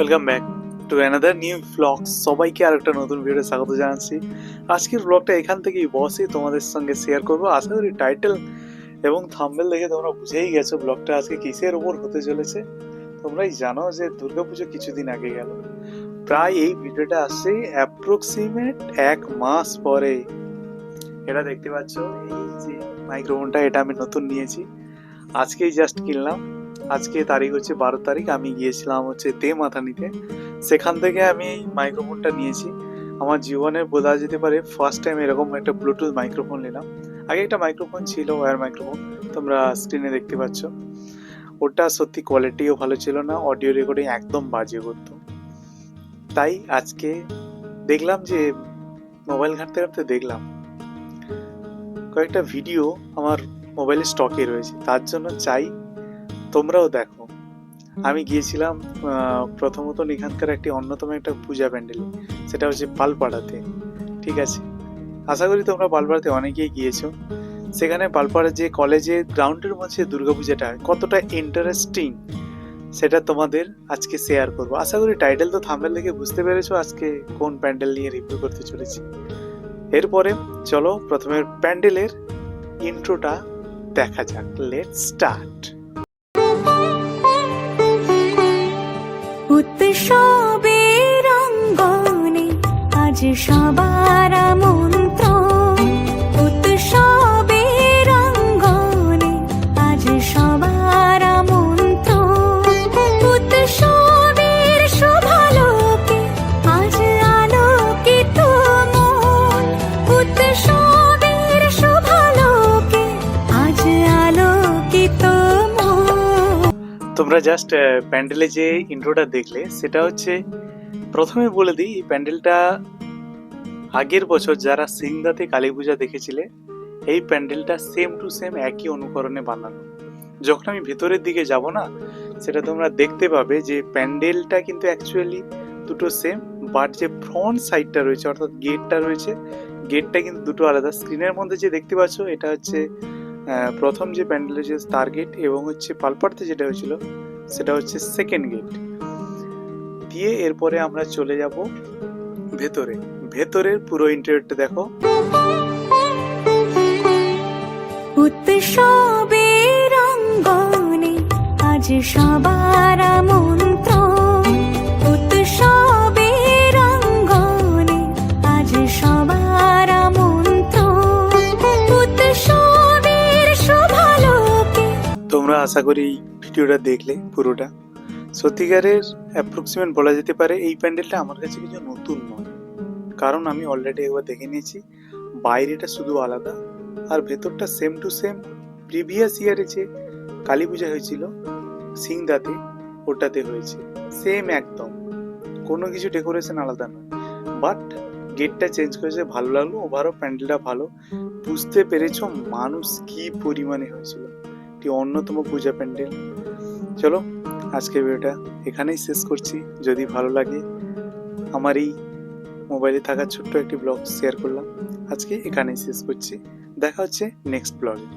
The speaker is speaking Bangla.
Welcome back to another new blog. সবাইকে আরেকটা নতুন ভিডিও স্বাগত জানাচ্ছি। আজকের ব্লগটা এখান থেকেই বসে তোমাদের সঙ্গে শেয়ার করবো। আশা করি টাইটেল এবং থাম্বনেল দেখে তোমরা বুঝেই গেছো ব্লগটা আজকে কিসের উপর হতে চলেছে। তোমরাই জানো যে দুর্গাপুজো কিছুদিন আগে গেল, প্রায় এই ভিডিওটা আসছে অ্যাপ্রক্সিমেট 1 মাস পরে। এটা দেখতে পাচ্ছ, এই যে মাইক্রোফোনটা, এটা আমি নতুন নিয়েছি, আজকেই জাস্ট কিনলাম। আজকে তারিখ হচ্ছে 12 তারিখ। আমি গিয়েছিলাম হচ্ছে মাথানিতে, সেখান থেকে আমি এই মাইক্রোফোনটা নিয়েছি। আমার জীবনে বলা যেতে পারে ফার্স্ট টাইম এরকম একটা ব্লুটুথ মাইক্রোফোন নিলাম। আগে একটা মাইক্রোফোন ছিল, ওয়্যার মাইক্রোফোন, তোমরা স্ক্রিনে দেখতে পাচ্ছ। ওটা সত্যি কোয়ালিটিও ভালো ছিল না, অডিও রেকর্ডিং একদম বাজে করতো। তাই আজকে দেখলাম যে মোবাইল ঘাঁটতে ঘাঁটতে দেখলাম কয়েকটা ভিডিও আমার মোবাইলে স্টকে রয়েছে, তার জন্য চাই তোমরাও দেখো। আমি গিয়েছিলাম প্রথমত এখানকার একটি অন্যতম একটা পূজা প্যান্ডেলে, সেটা হচ্ছে পালপাড়াতে। ঠিক আছে, আশা করি তোমরা পালপাড়াতে অনেকেই গিয়েছো। সেখানে পালপাড়ার যে কলেজের গ্রাউন্ডের মধ্যে দুর্গাপূজাটা কতটা ইন্টারেস্টিং সেটা তোমাদের আজকে শেয়ার করবো। আশা করি টাইটেল তো থাম্বনেল দেখে বুঝতে পেরেছো আজকে কোন প্যান্ডেল নিয়ে রিভিউ করতে চলেছি। এরপরে চলো প্রথমে প্যান্ডেলের ইন্ট্রোটা দেখা যাক। Let's start. উৎসবের অঙ্গনে আজ সবার আমন্ত্রণ, উৎসবের অঙ্গনে আজ সবার আমন্ত্রণ, উৎসবের শোভালোকে আজ আলোকিত মন, উৎসবের শোভালোকে আজ আলোকিত মন। তোমরা জাস্ট প্যান্ডেলে যে ইন্ট্রোটা দেখলে সেটা হচ্ছে, প্রথমে বলে দিই এই প্যান্ডেলটা আগের বছর যারা সিংদাতে কালী পূজা দেখেছিলে, এই প্যান্ডেলটা সেম টু সেম একই অনুকরণে বানানো। যখন আমি ভেতরের দিকে যাব না, সেটা তোমরা দেখতে পাবে যে প্যান্ডেলটা কিন্তু অ্যাকচুয়ালি দুটো সেম, বাট যে ফ্রন্ট সাইডটা রয়েছে অর্থাৎ গেটটা রয়েছে, গেটটা কিন্তু দুটো আলাদা। স্ক্রিনের মধ্যে যে দেখতে পাচ্ছ এটা হচ্ছে প্রথম যে প্যান্ডেল হচ্ছে তার গেট, এবং হচ্ছে পালপাড়তে যেটা হয়েছিল সেটা হচ্ছে সেকেন্ড গেট দিয়ে। এরপরে আমরা চলে যাব ভেতরে। ভেতরের পুরো ইন্টেরিয়রটা দেখো। উৎসবের অঙ্গনে আজ সবার আমন্ত্রণ, উৎসবের অঙ্গনে আজ সবার আমন্ত্রণ, উৎসবের শোভালোকে। তোমরা আশা করি ভিডিওটা দেখলে পুরোটা। সত্যিকারের অ্যাপ্রক্সিমেট বলা যেতে পারে এই প্যান্ডেলটা আমার কাছে কিছু নতুন নয়, কারণ আমি অলরেডি একবার দেখে নিয়েছি। বাইরেটা শুধু আলাদা, আর ভেতরটা সেম টু সেম প্রিভিয়াস ইয়ারে যে কালী পূজা হয়েছিল সিংদাতে, ওটাতে হয়েছে সেম একদম, কোনো কিছু ডেকোরেশন আলাদা নয়। বাট গেটটা চেঞ্জ করেছে, ভালো লাগলো। ওভারও প্যান্ডেলটা ভালো। বুঝতে পেরেছো মানুষ কি পরিমাণে হয়েছিল, একটি অন্যতম পূজা প্যান্ডেল। চলো আজকের ভিডিওটা এখানেই শেষ করছি। যদি ভালো লাগে, আমার এই মোবাইলে থাকা ছোট্ট একটি ব্লগ শেয়ার করলাম, আজকে এখানেই শেষ করছি। দেখা হচ্ছে নেক্সট ব্লগে।